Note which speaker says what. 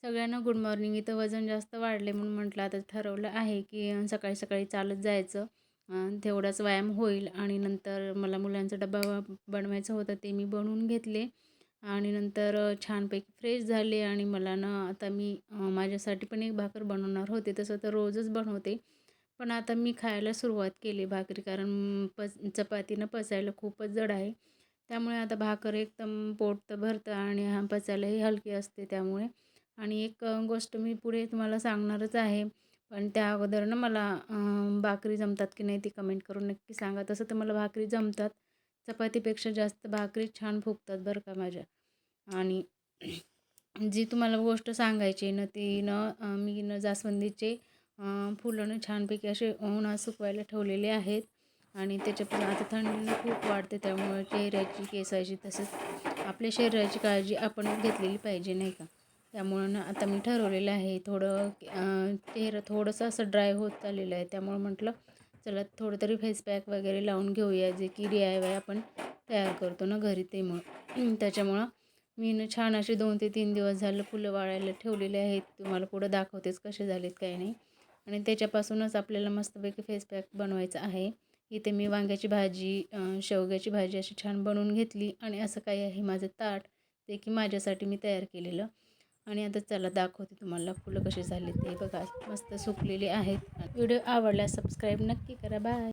Speaker 1: सगळ्यांना good morning. इथं वजन जास्त वाढले म्हणून म्हटलं आता ठरवलं आहे की सकाळी सकाळी चालत जायचं. तेवढाच व्यायाम होईल आणि नंतर मला मुलांचा डबा बनवायचं होतं ते मी बनवून घेतले आणि नंतर छानपैकी फ्रेश झाले आणि मला ना आता मी माझ्यासाठी पण एक भाकर बनवणार होते. तसं तर रोजच बनवते. पण आता मी खायला सुरुवात केली भाकरी कारण चपातीनं पचायला खूपच जड आहे. त्यामुळे आता भाकर एकदम पोट तर भरतं आणि पचायलाही हलकी असते त्यामुळे. आणि एक गोष्ट मी पुढे तुम्हाला सांगणारच आहे. पण त्या अगोदर ना मला भाकरी जमतात की नाही ती कमेंट करून नक्की सांगा. तसं तर मला भाकरी जमतात. चपातीपेक्षा जास्त भाकरी छान फुगतात बरं का माझ्या. आणि जी तुम्हाला गोष्ट सांगायची आहे ना ती मी जास्वंदीचे फुलं ना छानपैकी असे उन्हात सुकवायला ठेवलेले आहेत. आणि त्याच्यापुढे आता थंडी खूप वाढते त्यामुळे चेहऱ्याची, केसाची तसेच आपल्या शरीराची काळजी आपण घेतलेली पाहिजे नाही का. त्यामुळं ना आता मी ठरवलेलं आहे थोडं चेहरा थोडंसं असं ड्राय होत चाललेलं आहे. त्यामुळं म्हटलं चला थोडं तरी फेस पॅक वगैरे लावून घेऊया जे की DIY आपण तयार करतो ना घरी ते मग त्याच्यामुळं मी ना छान असे 2 ते 3 दिवस झालं फुलं वाळायला ठेवलेले आहेत. तुम्हाला पुढं दाखवतेच कसे झालेत काही नाही. आणि त्याच्यापासूनच आपल्याला मस्तपैकी फेस पॅक बनवायचा आहे. इथे मी वांग्याची भाजी, शेवग्याची भाजी अशी छान बनवून घेतली आणि असं काही आहे माझं ताट ते की माझ्यासाठी मी तयार केलेलं. आणि आता चला दाखवते तुम्हाला फुलं कशी झाली ते बघा मस्त सुकलेली आहेत. व्हिडिओ आवडल्यास सबस्क्राईब नक्की करा. बाय.